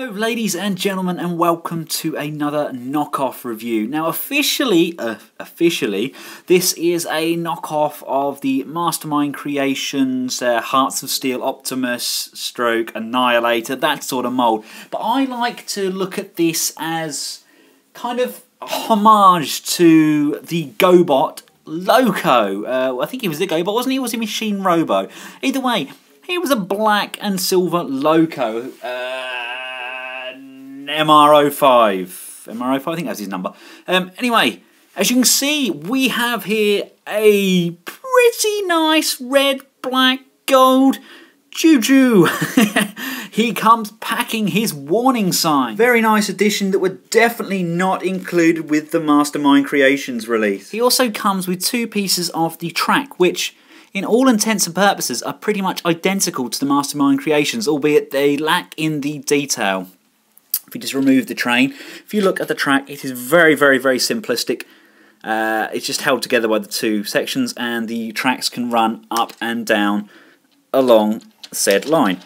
Hello ladies and gentlemen, and welcome to another knockoff review. Now officially, this is a knockoff of the Mastermind Creations Hearts of Steel Optimus stroke Annihilator, that sort of mould. But I like to look at this as kind of a homage to the Gobot Loco. I think he was the Gobot, wasn't he? Or was he Machine Robo? Either way, he was a black and silver Loco. MR05, I think that's his number. Anyway, as you can see, we have here a pretty nice red, black, gold Juju. He comes packing his warning sign. Very nice addition that were definitely not included with the Mastermind Creations release. He also comes with two pieces of the track, which in all intents and purposes are pretty much identical to the Mastermind Creations, albeit they lack in the detail. If you just remove the train, if you look at the track, it is very, very, very simplistic. It's just held together by the two sections, and the tracks can run up and down along said line,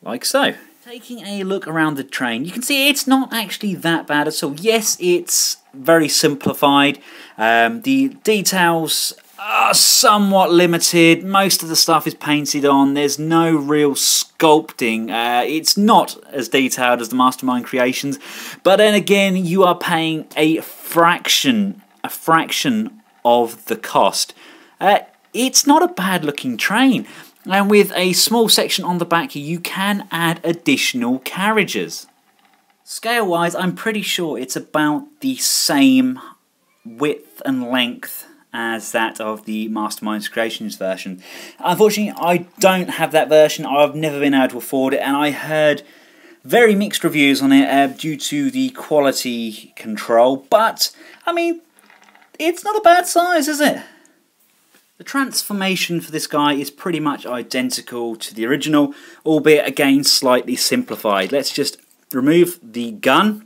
like so. Taking a look around the train, you can see it's not actually that bad at all. Yes, it's very simplified. The details are somewhat limited. Most of the stuff is painted on. There's no real sculpting. It's not as detailed as the Mastermind Creations, but then again, you are paying a fraction of the cost. It's not a bad looking train, and with a small section on the back here, you can add additional carriages. Scale wise, I'm pretty sure it's about the same width and length as that of the Mastermind Creations version. Unfortunately, I don't have that version. I've never been able to afford it, and I heard very mixed reviews on it due to the quality control. But, I mean, it's not a bad size, is it? The transformation for this guy is pretty much identical to the original, albeit again slightly simplified. Let's just remove the gun.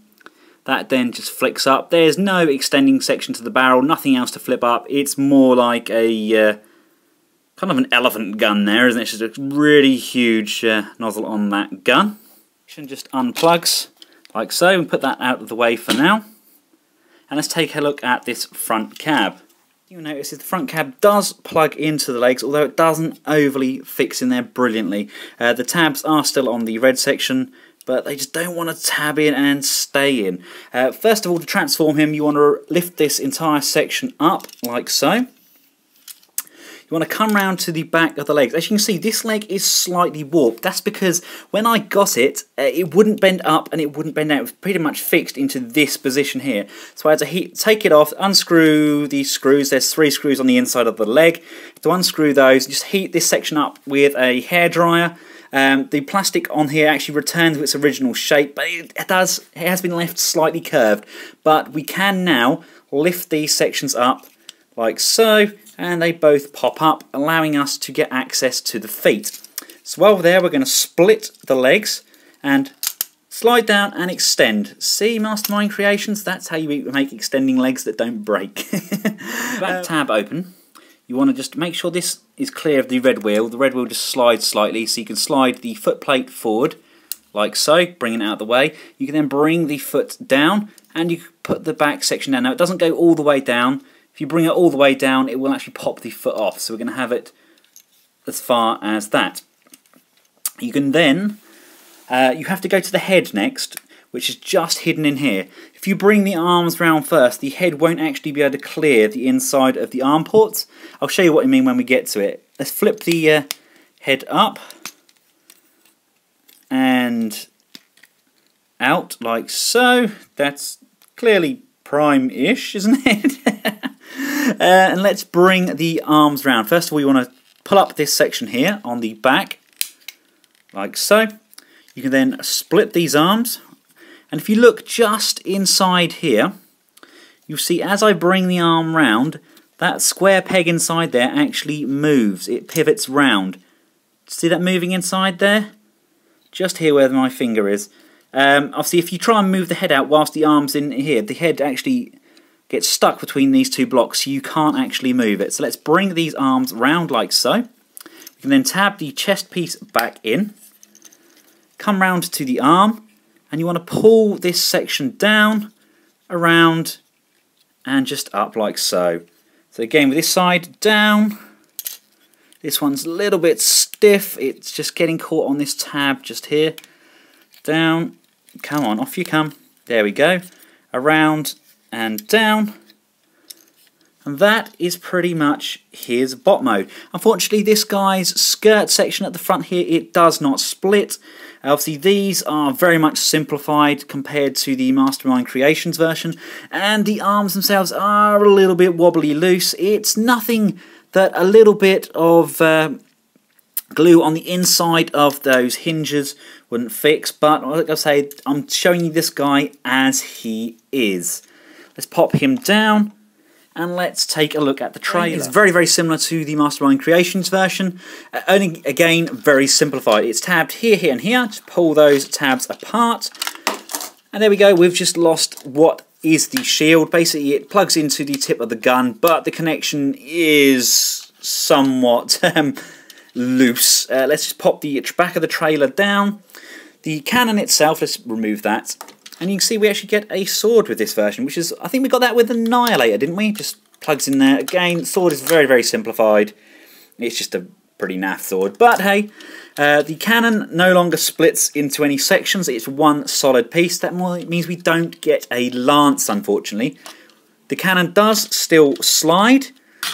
That then just flicks up. There's no extending section to the barrel, nothing else to flip up. It's more like a kind of an elephant gun there, isn't it? It's just a really huge nozzle on that gun. Just unplugs like so, and put that out of the way for now. And let's take a look at this front cab. You'll notice the front cab does plug into the legs, although it doesn't overly fix in there brilliantly. The tabs are still on the red section, but they just don't want to tab in and stay in. First of all, to transform him, you want to lift this entire section up, like so. You want to come round to the back of the legs. As you can see, this leg is slightly warped. That's because when I got it, it wouldn't bend up and it wouldn't bend out. It was pretty much fixed into this position here. So I had to take it off, unscrew these screws. There's 3 screws on the inside of the leg. To unscrew those, just heat this section up with a hairdryer. The plastic on here actually returns to its original shape, but it has been left slightly curved. But we can now lift these sections up like so, and they both pop up, allowing us to get access to the feet. So while we're there, we're going to split the legs and slide down and extend. See, Mastermind Creations? That's how you make extending legs that don't break. Back tab open. You want to just make sure this is clear of the red wheel. The red wheel just slides slightly, so you can slide the foot plate forward, like so, bringing it out of the way. You can then bring the foot down, and you can put the back section down. Now, it doesn't go all the way down. If you bring it all the way down, it will actually pop the foot off. So we're going to have it as far as that. You can then, you have to go to the head next, which is just hidden in here. If you bring the arms round first, the head won't actually be able to clear the inside of the arm ports. I'll show you what I mean when we get to it. Let's flip the head up and out like so. That's clearly prime-ish, isn't it? And let's bring the arms round. First of all, you want to pull up this section here on the back, like so. You can then split these arms. And if you look just inside here, you'll see as I bring the arm round, that square peg inside there actually moves. It pivots round. See that moving inside there? Just here where my finger is. Obviously, if you try and move the head out whilst the arm's in here, the head actually gets stuck between these two blocks, so you can't actually move it. So let's bring these arms round like so. We can then tab the chest piece back in, come round to the arm, and you want to pull this section down, around, and just up like so. So again, with this side down, this one's a little bit stiff, it's just getting caught on this tab just here. Down, come on, off you come. There we go. Around and down. And that is pretty much his bot mode. Unfortunately, this guy's skirt section at the front here, it does not split. Obviously, these are very much simplified compared to the Mastermind Creations version, and the arms themselves are a little bit wobbly loose. It's nothing that a little bit of glue on the inside of those hinges wouldn't fix, but like I say, I'm showing you this guy as he is. Let's pop him down. And let's take a look at the trailer. It's very, very similar to the Mastermind Creations version, only, again, very simplified. It's tabbed here, here, and here. Just pull those tabs apart. And there we go, we've just lost what is the shield. Basically, it plugs into the tip of the gun, but the connection is somewhat loose. Let's just pop the back of the trailer down. The cannon itself, let's remove that. And you can see we actually get a sword with this version, which is, I think we got that with Annihilator, didn't we? Just plugs in there. Again, sword is very, very simplified. It's just a pretty naff sword. But hey, the cannon no longer splits into any sections. It's one solid piece. That means we don't get a lance, unfortunately. The cannon does still slide.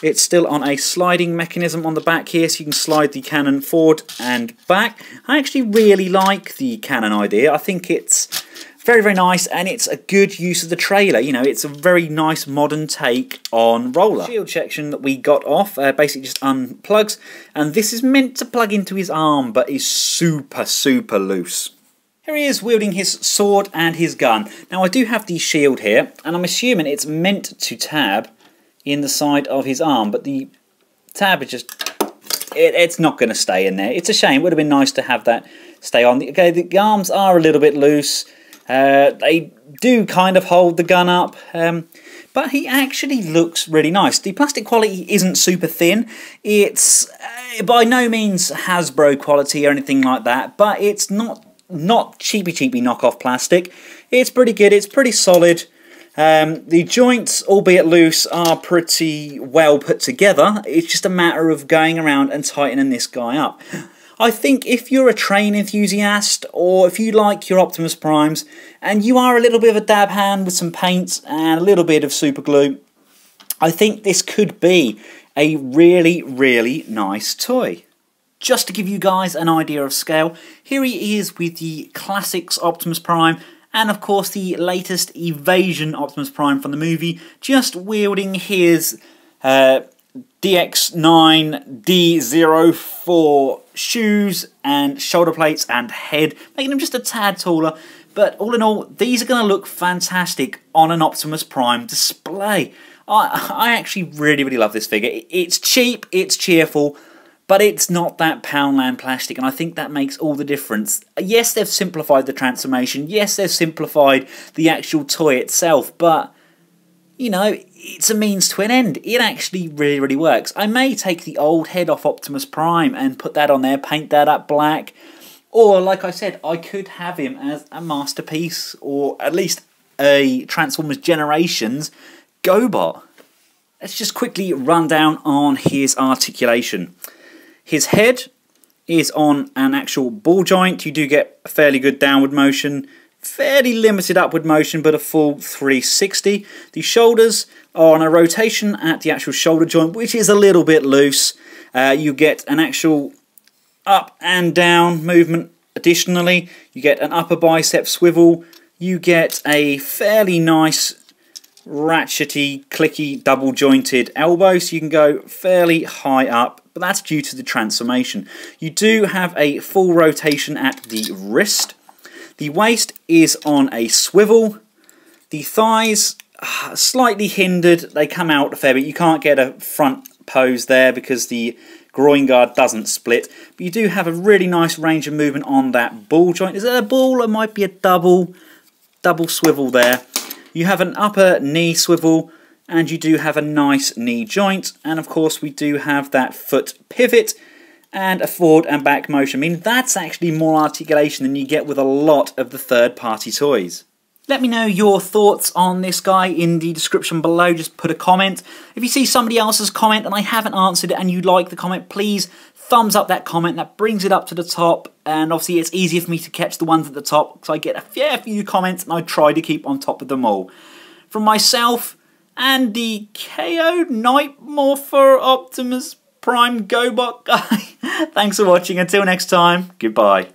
It's still on a sliding mechanism on the back here, so you can slide the cannon forward and back. I actually really like the cannon idea. I think it's very, very nice, and it's a good use of the trailer. You know, it's a very nice modern take on Roller. The shield section that we got off basically just unplugs, and this is meant to plug into his arm, but is super, super loose. Here he is wielding his sword and his gun. Now, I do have the shield here, and I'm assuming it's meant to tab in the side of his arm, but the tab is just, it's not going to stay in there. It's a shame. It would have been nice to have that stay on. Okay, the arms are a little bit loose. They do kind of hold the gun up, but he actually looks really nice. The plastic quality isn't super thin. It's by no means Hasbro quality or anything like that, but it's not cheapy knockoff plastic. It's pretty good. It's pretty solid. The joints, albeit loose, are pretty well put together. It's just a matter of going around and tightening this guy up. I think if you're a train enthusiast, or if you like your Optimus Primes, and you are a little bit of a dab hand with some paint and a little bit of super glue, I think this could be a really, really nice toy. Just to give you guys an idea of scale, here he is with the Classics Optimus Prime, and of course the latest Evasion Optimus Prime from the movie, just wielding his DX9 D04 shoes and shoulder plates and head, making him just a tad taller. But all in all, these are going to look fantastic on an Optimus Prime display. I actually really, really love this figure. It's cheap, it's cheerful, but it's not that Poundland plastic, and I think that makes all the difference. Yes, they've simplified the transformation. Yes, they've simplified the actual toy itself, but you know, it's a means to an end. It actually really, really works. I may take the old head off Optimus Prime and put that on there, paint that up black. Or, like I said, I could have him as a masterpiece, or at least a Transformers Generations Gobot. Let's just quickly run down on his articulation. His head is on an actual ball joint. You do get a fairly good downward motion. Fairly limited upward motion, but a full 360. The shoulders are on a rotation at the actual shoulder joint, which is a little bit loose. You get an actual up and down movement. Additionally, you get an upper bicep swivel. You get a fairly nice ratchety, clicky, double jointed elbow, so you can go fairly high up, but that's due to the transformation. You do have a full rotation at the wrist. The waist is on a swivel. The thighs are slightly hindered. They come out a fair bit. You can't get a front pose there because the groin guard doesn't split. But you do have a really nice range of movement on that ball joint. Is it a ball or might be a double swivel there? You have an upper knee swivel, and you do have a nice knee joint. And of course we do have that foot pivot and a forward and back motion. I mean, that's actually more articulation than you get with a lot of the third-party toys. Let me know your thoughts on this guy in the description below. Just put a comment. If you see somebody else's comment and I haven't answered it and you like the comment, please thumbs up that comment. That brings it up to the top, and obviously it's easier for me to catch the ones at the top because I get a fair few comments and I try to keep on top of them all. From myself and the KO Night Morpher Optimus Prime Gobot guy, thanks for watching. Until next time, goodbye.